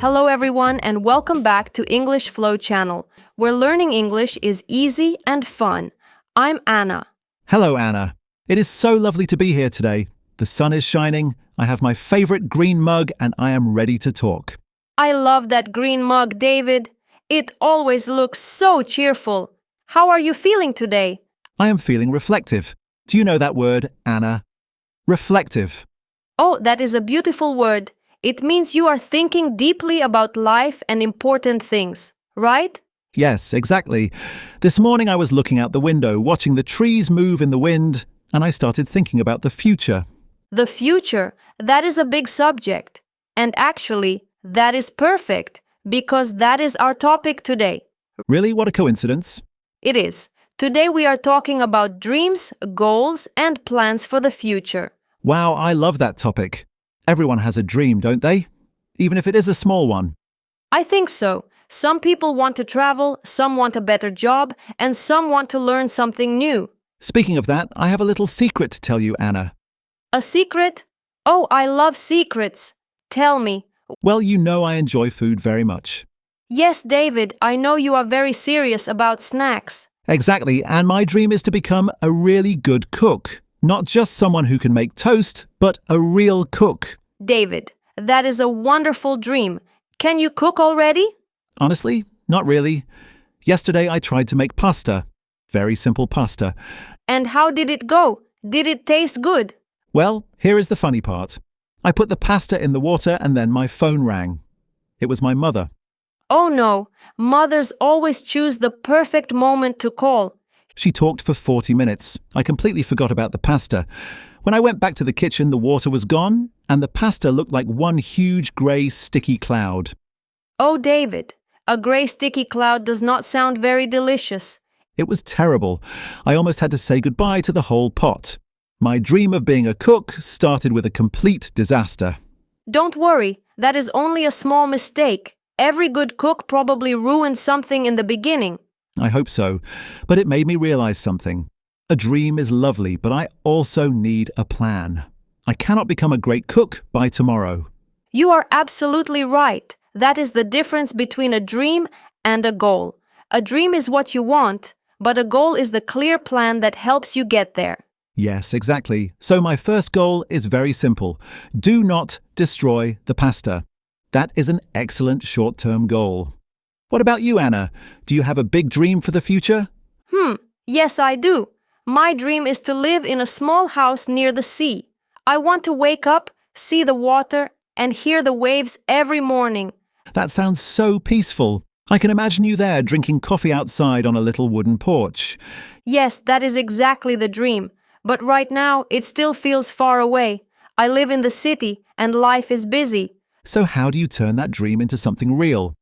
Hello everyone and welcome back to English Flow channel, where learning English is easy and fun. I'm Anna. Hello, Anna. It is so lovely to be here today. The sun is shining, I have my favorite green mug, and I am ready to talk. I love that green mug, David. It always looks so cheerful. How are you feeling today? I am feeling reflective. Do you know that word, Anna? Reflective. Oh, that is a beautiful word. It means you are thinking deeply about life and important things, right? Yes, exactly. This morning I was looking out the window, watching the trees move in the wind, and I started thinking about the future. The future, that is a big subject. And actually, that is perfect, because that is our topic today. Really? What a coincidence. It is. Today we are talking about dreams, goals, and plans for the future. Wow, I love that topic. Everyone has a dream, don't they? Even if it is a small one. I think so. Some people want to travel, some want a better job, and some want to learn something new. Speaking of that, I have a little secret to tell you, Anna. A secret? Oh, I love secrets. Tell me. Well, you know I enjoy food very much. Yes, David, I know you are very serious about snacks. Exactly, and my dream is to become a really good cook. Not just someone who can make toast, but a real cook. David, that is a wonderful dream. Can you cook already? Honestly, not really. Yesterday I tried to make pasta. Very simple pasta. And how did it go? Did it taste good? Well, here is the funny part. I put the pasta in the water and then my phone rang. It was my mother. Oh no, mothers always choose the perfect moment to call. She talked for 40 minutes. I completely forgot about the pasta. When I went back to the kitchen, the water was gone, and the pasta looked like one huge grey sticky cloud. Oh, David, a grey sticky cloud does not sound very delicious. It was terrible. I almost had to say goodbye to the whole pot. My dream of being a cook started with a complete disaster. Don't worry, that is only a small mistake. Every good cook probably ruined something in the beginning. I hope so, but it made me realize something. A dream is lovely, but I also need a plan. I cannot become a great cook by tomorrow. You are absolutely right. That is the difference between a dream and a goal. A dream is what you want, but a goal is the clear plan that helps you get there. Yes, exactly. So my first goal is very simple. Do not destroy the pasta. That is an excellent short-term goal. What about you, Anna? Do you have a big dream for the future? Yes, I do. My dream is to live in a small house near the sea. I want to wake up, see the water, and hear the waves every morning. That sounds so peaceful. I can imagine you there drinking coffee outside on a little wooden porch. Yes, that is exactly the dream. But right now, it still feels far away. I live in the city, and life is busy. So how do you turn that dream into something real?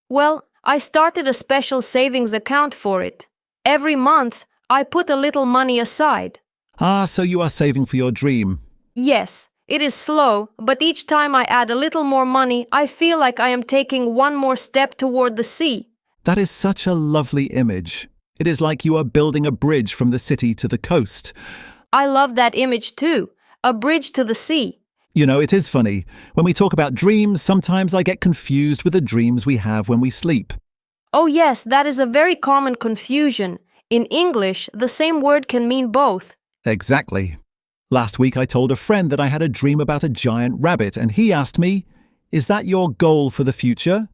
Well, I started a special savings account for it. Every month, I put a little money aside. Ah, so you are saving for your dream. Yes, it is slow, but each time I add a little more money, I feel like I am taking one more step toward the sea. That is such a lovely image. It is like you are building a bridge from the city to the coast. I love that image too, a bridge to the sea. You know, it is funny. When we talk about dreams, sometimes I get confused with the dreams we have when we sleep. Oh yes, that is a very common confusion. In English, the same word can mean both. Exactly. Last week I told a friend that I had a dream about a giant rabbit, and he asked me, "Is that your goal for the future?"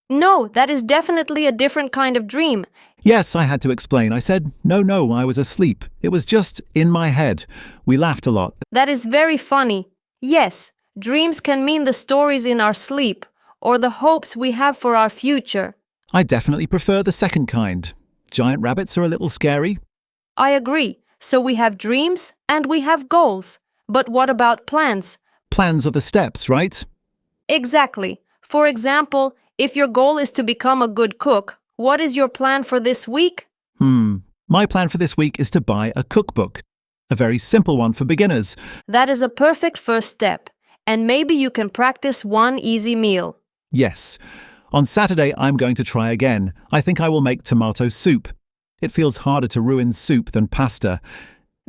No, that is definitely a different kind of dream. Yes, I had to explain. I said, no, I was asleep. It was just in my head. We laughed a lot. That is very funny. Yes, dreams can mean the stories in our sleep, or the hopes we have for our future. I definitely prefer the second kind. Giant rabbits are a little scary. I agree. So we have dreams and we have goals. But what about plans? Plans are the steps, right? Exactly. For example, if your goal is to become a good cook, what is your plan for this week? My plan for this week is to buy a cookbook. A very simple one for beginners. That is a perfect first step. And maybe you can practice one easy meal. Yes. On Saturday, I'm going to try again. I think I will make tomato soup. It feels harder to ruin soup than pasta.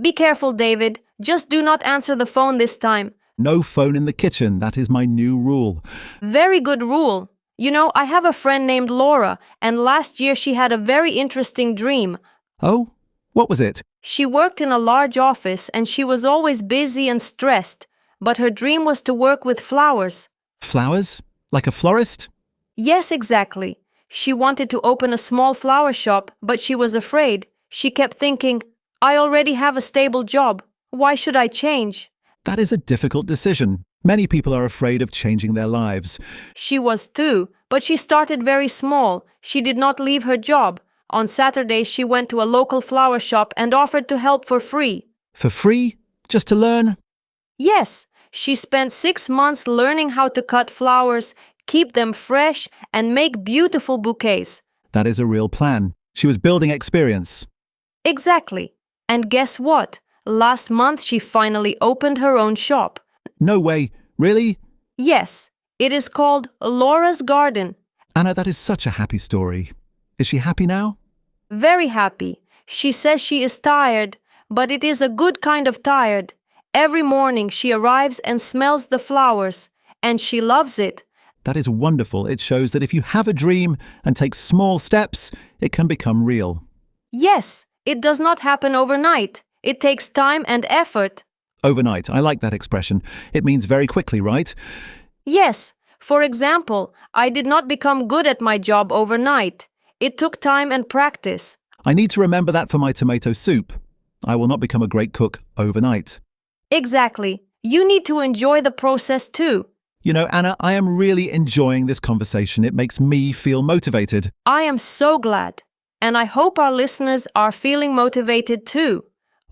Be careful, David. Just do not answer the phone this time. No phone in the kitchen. That is my new rule. Very good rule. You know, I have a friend named Laura, and last year she had a very interesting dream. Oh, what was it? She worked in a large office and she was always busy and stressed, but her dream was to work with flowers. Flowers? Like a florist? Yes, exactly. She wanted to open a small flower shop, but she was afraid. She kept thinking, I already have a stable job. Why should I change? That is a difficult decision. Many people are afraid of changing their lives. She was too, but she started very small. She did not leave her job. On Saturdays, she went to a local flower shop and offered to help for free. For free? Just to learn? Yes, she spent 6 months learning how to cut flowers, keep them fresh, and make beautiful bouquets. That is a real plan. She was building experience. Exactly. And guess what? Last month, she finally opened her own shop. No way. Really? Yes, it is called Laura's Garden. Anna, that is such a happy story. Is she happy now? Very happy. She says she is tired, but it is a good kind of tired. Every morning she arrives and smells the flowers, and she loves it. That is wonderful. It shows that if you have a dream and take small steps, it can become real. Yes, it does not happen overnight. It takes time and effort. Overnight. I like that expression. It means very quickly, right? Yes, for example, I did not become good at my job overnight. It took time and practice. I need to remember that for my tomato soup. I will not become a great cook overnight. Exactly. You need to enjoy the process too. You know, Anna, I am really enjoying this conversation. It makes me feel motivated. I am so glad. And I hope our listeners are feeling motivated too.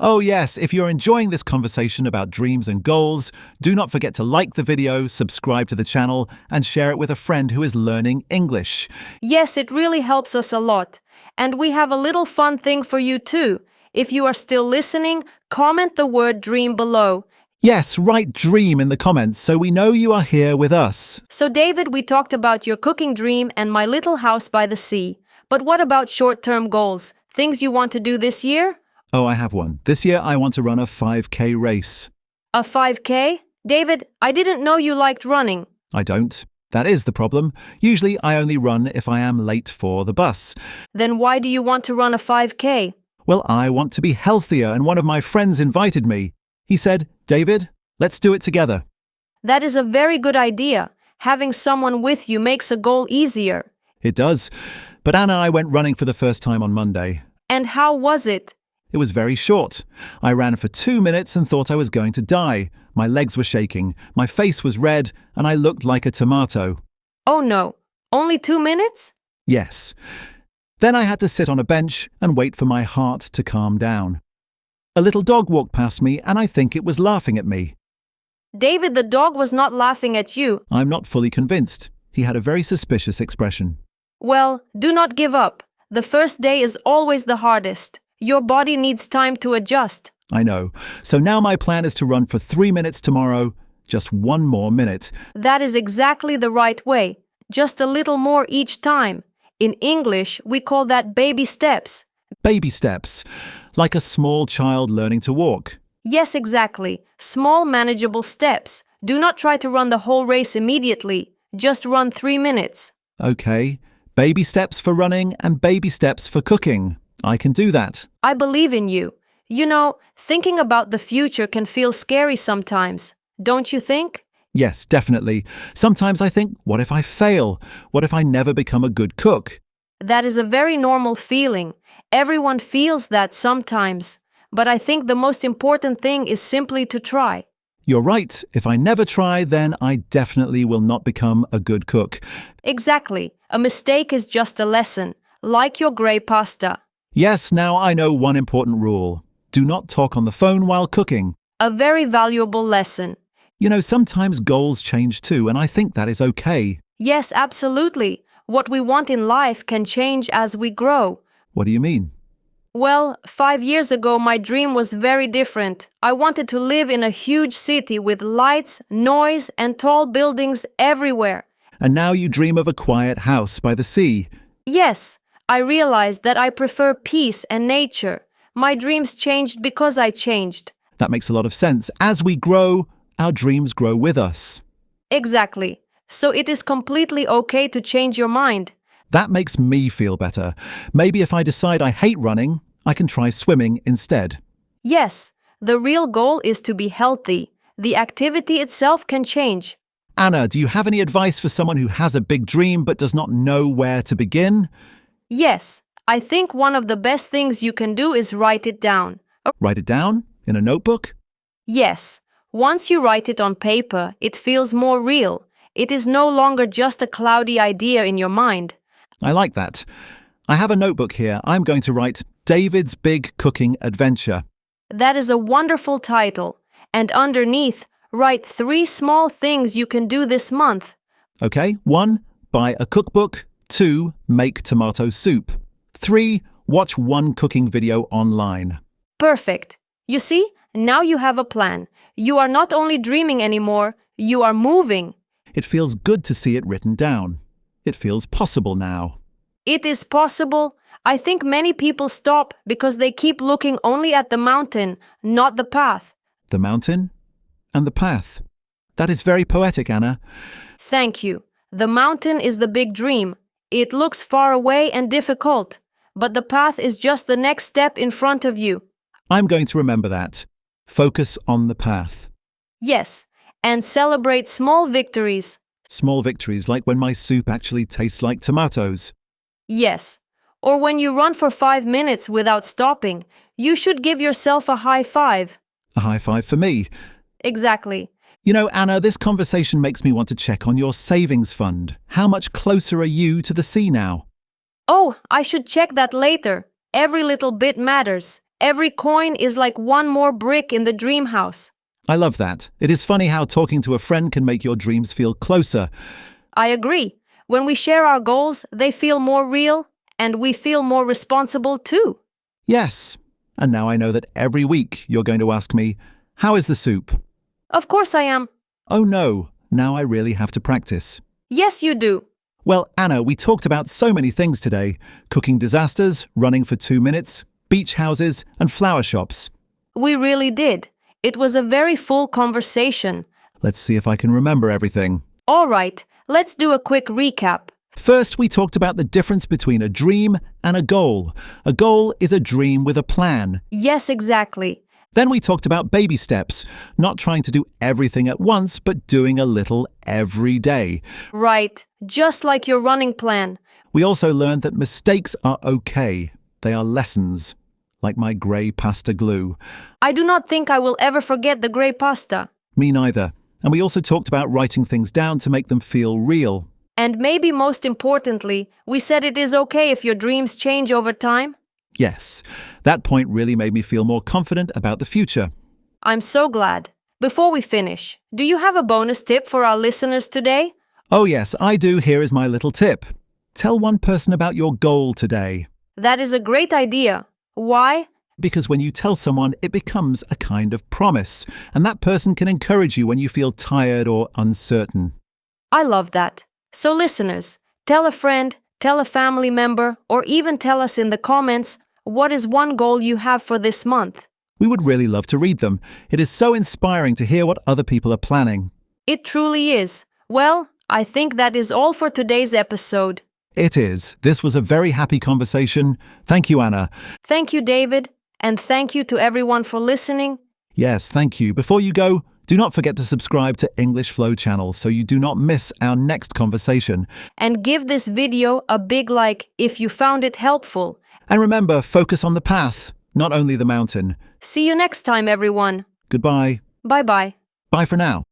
Oh yes, if you're enjoying this conversation about dreams and goals, do not forget to like the video, subscribe to the channel, and share it with a friend who is learning English. Yes, it really helps us a lot. And we have a little fun thing for you too. If you are still listening, comment the word dream below. Yes, write dream in the comments so we know you are here with us. So David, we talked about your cooking dream and my little house by the sea. But what about short-term goals? Things you want to do this year? Oh, I have one. This year I want to run a 5K race. A 5K? David, I didn't know you liked running. I don't. That is the problem. Usually I only run if I am late for the bus. Then why do you want to run a 5K? Well, I want to be healthier and one of my friends invited me. He said, David, let's do it together. That is a very good idea. Having someone with you makes a goal easier. It does. But Anna and I went running for the first time on Monday. And how was it? It was very short. I ran for 2 minutes and thought I was going to die. My legs were shaking, my face was red, and I looked like a tomato. Oh no, only 2 minutes? Yes. Then I had to sit on a bench and wait for my heart to calm down. A little dog walked past me and I think it was laughing at me. David, the dog was not laughing at you. I'm not fully convinced. He had a very suspicious expression. Well, do not give up. The first day is always the hardest. Your body needs time to adjust. I know. So now my plan is to run for 3 minutes tomorrow. Just 1 more minute. That is exactly the right way. Just a little more each time. In English, we call that baby steps. Baby steps. Like a small child learning to walk. Yes, exactly. Small, manageable steps. Do not try to run the whole race immediately. Just run 3 minutes. Okay. Baby steps for running and baby steps for cooking. I can do that. I believe in you. You know, thinking about the future can feel scary sometimes. Don't you think? Yes, definitely. Sometimes I think, what if I fail? What if I never become a good cook? That is a very normal feeling. Everyone feels that sometimes. But I think the most important thing is simply to try. You're right. If I never try, then I definitely will not become a good cook. Exactly. A mistake is just a lesson, like your grey pasta. Yes, now I know one important rule. Do not talk on the phone while cooking. A very valuable lesson. You know, sometimes goals change too, and I think that is okay. Yes, absolutely. What we want in life can change as we grow. What do you mean? Well, 5 years ago, my dream was very different. I wanted to live in a huge city with lights, noise, and tall buildings everywhere. And now you dream of a quiet house by the sea. Yes, I realized that I prefer peace and nature. My dreams changed because I changed. That makes a lot of sense. As we grow, our dreams grow with us. Exactly. So it is completely okay to change your mind. That makes me feel better. Maybe if I decide I hate running, I can try swimming instead. Yes, the real goal is to be healthy. The activity itself can change. Anna, do you have any advice for someone who has a big dream but does not know where to begin? Yes, I think one of the best things you can do is write it down. Write it down in a notebook? Yes, once you write it on paper, it feels more real. It is no longer just a cloudy idea in your mind. I like that. I have a notebook here. I'm going to write David's Big Cooking Adventure. That is a wonderful title. And underneath, write 3 small things you can do this month. Okay, 1. Buy a cookbook. 2. Make tomato soup. 3. Watch one cooking video online. Perfect. You see, now you have a plan. You are not only dreaming anymore, you are moving. It feels good to see it written down. It feels possible now. It is possible. I think many people stop because they keep looking only at the mountain, not the path. The mountain and the path. That is very poetic, Anna. Thank you. The mountain is the big dream. It looks far away and difficult, but the path is just the next step in front of you. I'm going to remember that. Focus on the path. Yes, and celebrate small victories. Small victories like when my soup actually tastes like tomatoes. Yes, or when you run for 5 minutes without stopping, you should give yourself a high five. A high five for me. Exactly. You know, Anna, this conversation makes me want to check on your savings fund. How much closer are you to the sea now? Oh, I should check that later. Every little bit matters. Every coin is like one more brick in the dream house. I love that. It is funny how talking to a friend can make your dreams feel closer. I agree. When we share our goals, they feel more real, and we feel more responsible too. Yes. And now I know that every week you're going to ask me, how is the soup? Of course I am. Oh no, now I really have to practice. Yes, you do. Well, Anna, we talked about so many things today. Cooking disasters, running for 2 minutes, beach houses, and flower shops. We really did. It was a very full conversation. Let's see if I can remember everything. All right, let's do a quick recap. First, we talked about the difference between a dream and a goal. A goal is a dream with a plan. Yes, exactly. Then we talked about baby steps, not trying to do everything at once, but doing a little every day. Right, just like your running plan. We also learned that mistakes are okay. They are lessons, like my grey pasta glue. I do not think I will ever forget the grey pasta. Me neither. And we also talked about writing things down to make them feel real. And maybe most importantly, we said it is okay if your dreams change over time. Yes, that point really made me feel more confident about the future. I'm so glad. Before we finish, do you have a bonus tip for our listeners today? Oh yes, I do. Here is my little tip. Tell one person about your goal today. That is a great idea. Why? Because when you tell someone, it becomes a kind of promise, and that person can encourage you when you feel tired or uncertain. I love that. So listeners, tell a friend, tell a family member, or even tell us in the comments what is one goal you have for this month. We would really love to read them. It is so inspiring to hear what other people are planning. It truly is. Well, I think that is all for today's episode. It is. This was a very happy conversation. Thank you, Anna. Thank you, David, and thank you to everyone for listening. Yes, thank you. Before you go, do not forget to subscribe to English Flow channel so you do not miss our next conversation. And give this video a big like if you found it helpful. And remember, focus on the path, not only the mountain. See you next time, everyone. Goodbye. Bye-bye. Bye for now.